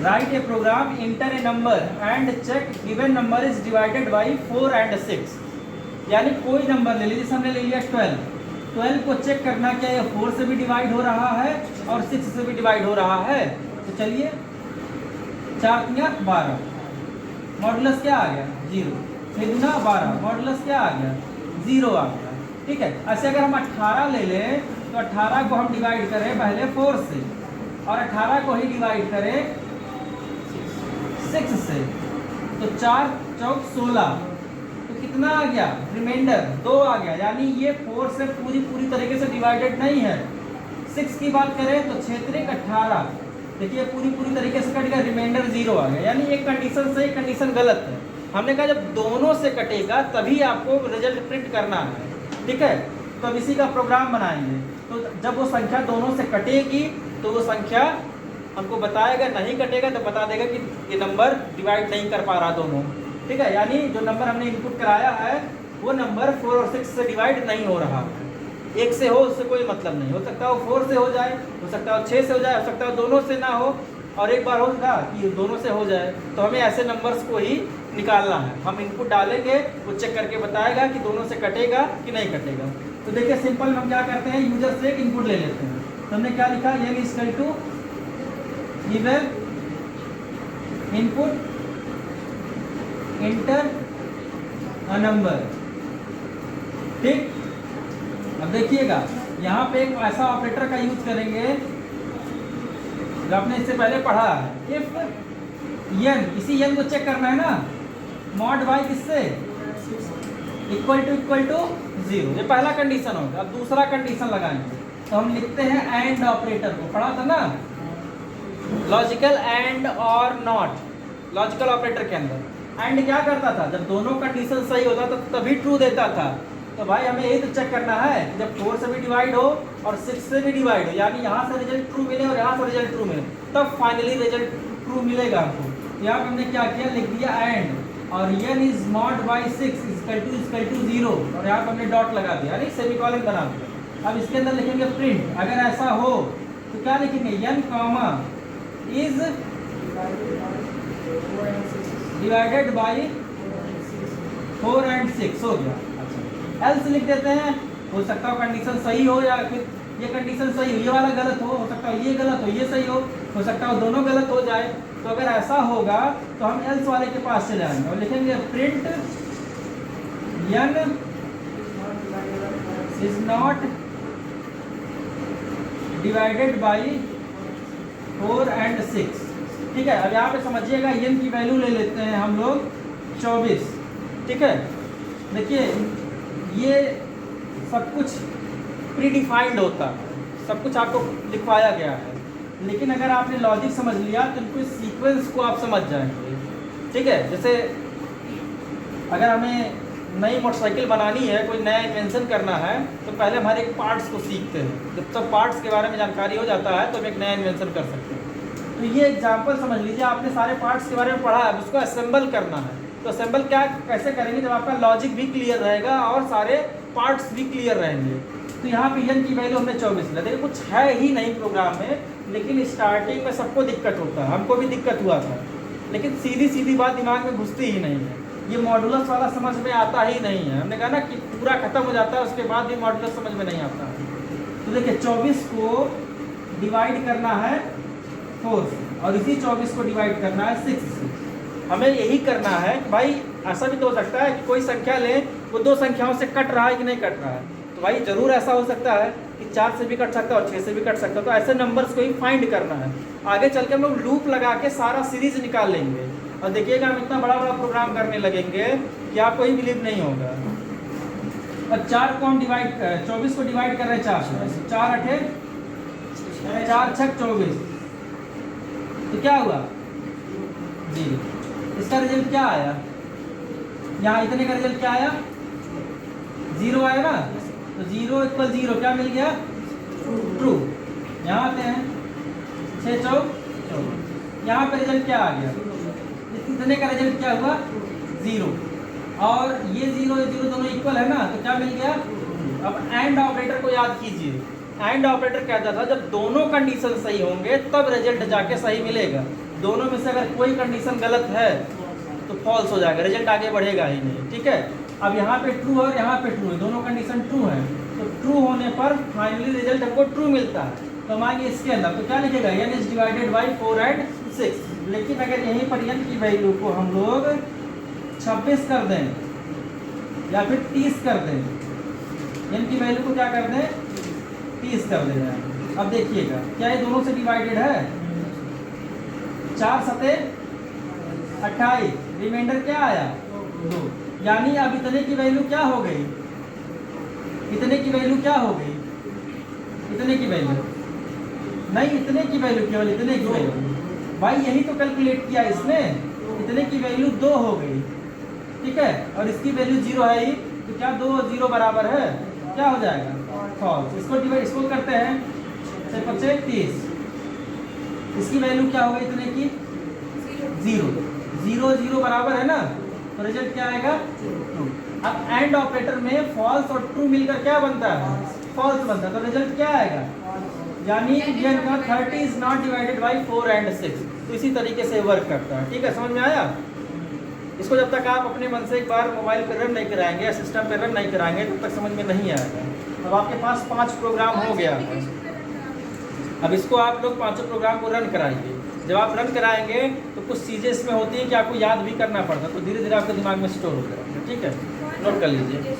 Right a program, enter a number and check given number is divided by 4 and 6। यानी कोई number ले लीजिए, जैसे हमने ले लिया 12 को चेक करना क्या ये 4 से भी डिवाइड हो रहा है और 6 से भी डिवाइड हो रहा है। तो चलिए 4 × 12, मॉडुलस क्या आ गया 0, 6 × 12 मॉडुलस क्या आ गया 0 आ गया। ठीक है, ऐसे अगर हम 18 ले लें तो 18 को हम डिवाइड करें पहले 4 से और 18 को ही डिवाइड करें 6 से, तो 4 चौक 16, तो कितना आ गया रिमाइंडर 2 आ गया। यानी ये 4 से पूरी तरीके से डिवाइडेड नहीं है। 6 की बात करें तो 6 × 18, देखिए पूरी तरीके से कट गया, रिमाइंडर 0 आ गया। यानी एक कंडीशन सही, कंडीशन गलत है। हमने कहा जब दोनों से कटेगा तभी आपको रिजल्ट प्रिंट करना है। ठीक है, तो अब इसी का प्रोग्राम बनाएंगे। तो जब वो संख्या दोनों से कटेगी तो वो संख्या हमको बताएगा, नहीं कटेगा तो बता देगा कि ये नंबर डिवाइड नहीं कर पा रहा दोनों। ठीक है, यानी जो नंबर हमने इनपुट कराया है वो नंबर 4 और 6 से डिवाइड नहीं हो रहा। एक से हो उससे कोई मतलब नहीं, हो सकता है वो 4 से हो जाए, हो सकता है 6 से हो जाए, हो सकता है दोनों से ना हो, और एक बार होगा कि दोनों से हो जाए। तो हमें ऐसे नंबर्स को ही निकालना है। हम इनपुट डालेंगे, वो चेक करके बताएगा कि दोनों से कटेगा कि नहीं कटेगा। तो देखिए सिंपल हम क्या करते हैं, यूजर से एक इनपुट ले लेते हैं। तो हमने क्या लिखा, n equal to given input enter a number. ठीक, अब देखिएगा यहाँ पे एक ऐसा ऑपरेटर का यूज करेंगे जो आपने इससे पहले पढ़ा है। इफ n, इसी n को चेक करना है ना, मॉड y किससे इक्वल टू 0, ये पहला कंडीशन होगा। अब दूसरा कंडीशन लगाएंगे तो हम लिखते हैं एंड ऑपरेटर को, पढ़ा था ना, लॉजिकल एंड और नॉट, लॉजिकल ऑपरेटर के अंदर एंड क्या करता था, जब दोनों कंडीशन सही होता था तभी ट्रू देता था। तो भाई हमें यही तो चेक करना है कि जब 4 से भी डिवाइड हो और 6 से भी डिवाइड हो, यानी यहाँ से रिजल्ट ट्रू मिले और यहाँ से रिजल्ट ट्रू मिले, तब फाइनली रिजल्ट ट्रू मिलेगा हमको। यहाँ पर हमने क्या किया, लिख दिया एंड, और n is mod by 6 equal to 0, और यहाँ पर हमने डॉट लगा दिया, यानी सेमीकोलन बना दिया। अब इसके अंदर लिखेंगे प्रिंट, अगर ऐसा हो तो क्या लिखेंगे, n comma is divided by 4 and 6 हो गया। अच्छा, एल्स लिख देते हैं, हो सकता है कंडीशन सही हो या फिर ये कंडीशन सही हो, ये वाला गलत हो सकता है ये गलत हो, ये सही हो सकता है दोनों गलत हो जाए। तो अगर ऐसा होगा तो हम एल्स वाले के पास चले आएंगे और लिखेंगे print n is not divided by 4 and 6। ठीक है, अब यहाँ पे समझिएगा n की वैल्यू ले लेते हैं हम लोग 24। ठीक है, देखिए ये सब कुछ प्रीडिफाइंड होता है, सब कुछ आपको लिखवाया गया है, लेकिन अगर आपने लॉजिक समझ लिया तो इनको सीक्वेंस को आप समझ जाएंगे। ठीक है, जैसे अगर हमें नई मोटरसाइकिल बनानी है, कोई नया इन्वेंशन करना है, तो पहले हम हर एक पार्ट्स को सीखते हैं। जब सब पार्ट्स के बारे में जानकारी हो जाता है तो हम एक नया इन्वेंशन कर सकते हैं। तो ये एग्जांपल समझ लीजिए, आपने सारे पार्ट्स के बारे में पढ़ा है, उसको असेंबल करना है। तो असेंबल क्या कैसे करेंगे, जब आपका लॉजिक भी क्लियर रहेगा और सारे पार्ट्स भी क्लियर रहेंगे। तो यहाँ पे n की वैल्यू हमने 24 लिया। देखिए कुछ है ही नहीं प्रोग्राम में, लेकिन स्टार्टिंग में सबको दिक्कत होता है, हमको भी दिक्कत हुआ था, लेकिन सीधी बात दिमाग में घुसती ही नहीं है। ये मॉडुलस वाला समझ में आता ही नहीं है। हमने कहा ना कि पूरा खत्म हो जाता है, उसके बाद भी मॉडुलस समझ में नहीं आता। तो देखिए 24 को डिवाइड करना है 4 से और इसी 24 को डिवाइड करना है 6 से। हमें यही करना है कि भाई ऐसा भी तो हो सकता है कि कोई संख्या लें, वो दो संख्याओं से कट रहा है कि नहीं कट रहा है। तो भाई ज़रूर ऐसा हो सकता है कि 4 से भी कट सकता है और 6 से भी कट सकता है। तो ऐसे नंबर्स को ही फाइंड करना है। आगे चल के हम लोग लूप लगा के सारा सीरीज निकाल लेंगे और देखिएगा हम इतना बड़ा प्रोग्राम करने लगेंगे कि आपको ही बिलीव नहीं होगा। और 4 को हम 24 को डिवाइड कर रहे हैं 4 से, 4 अठे 4 छक 24, तो क्या हुआ 0। इसका रिजल्ट क्या आया, यहाँ इतने का रिजल्ट क्या आया 0 आया ना। तो 0 = 0 क्या मिल गया, ट्रू। यहाँ आते हैं 6 चौक 24, यहाँ पे रिजल्ट क्या आ गया, इतने का रिजल्ट क्या हुआ 0, और ये 0 दोनों इक्वल है ना, तो क्या मिल गया। अब एंड ऑपरेटर को याद कीजिए। एंड ऑपरेटर कहता था जब दोनों कंडीशन सही होंगे तब रिजल्ट जाके सही मिलेगा। दोनों में से अगर कोई कंडीशन गलत है तो फॉल्स हो जाएगा, रिजल्ट आगे बढ़ेगा ही नहीं। ठीक है, अब यहाँ पे ट्रू है और यहाँ पे ट्रू है, दोनों कंडीशन ट्रू है, तो ट्रू होने पर फाइनली रिजल्ट हमको ट्रू मिलता है। तो हम आएंगे इसके अंदर, तो क्या लिखेगा, n is divided by 4 and 6। लेकिन अगर यहीं पर n की वैल्यू को हम लोग 26 कर दें या फिर 30 कर दें, n की वैल्यू को क्या कर दें, 30 कर देना है। अब देखिएगा क्या ये दोनों से डिवाइडेड है, 4 सते 28, रिमाइंडर क्या आया 2, यानी अब इतने की वैल्यू क्या हो गई, इतने की वैल्यू क्या हो गई, इतने की वैल्यू नहीं, इतने की वैल्यू केवल इतने की वैल्यू, भाई यही तो कैलकुलेट किया इसने, इतने की वैल्यू 2 हो गई। ठीक है, और इसकी वैल्यू 0 है ही, तो क्या 2 और 0 बराबर है, क्या हो जाएगा फॉल्स। इसको डिवाइड, इसको करते हैं 6 5 30, इसकी वैल्यू क्या होगी इतने की 0, 0 0 बराबर है ना, तो रिजल्ट क्या आएगा ट्रू। अब एंड ऑपरेटर में फॉल्स और ट्रू मिलकर क्या बनता है, फॉल्स बनता है, तो रिजल्ट क्या आएगा, यानी ये का 30 is not divided by 4 and 6। तो इसी तरीके से वर्क करता है। ठीक है, समझ में आया। इसको जब तक आप अपने मन से एक बार मोबाइल पर रन नहीं कराएंगे या सिस्टम पर रन नहीं कराएंगे तब तक समझ में नहीं आएगा। अब आपके पास 5 प्रोग्राम हो गया, अब इसको आप लोग 5 प्रोग्राम को रन कराइए। जब आप रन कराएंगे तो कुछ चीज़ें इसमें होती हैं कि आपको याद भी करना पड़ता है, तो धीरे धीरे आपके दिमाग में स्टोर हो जाएगा। ठीक है, नोट कर लीजिए।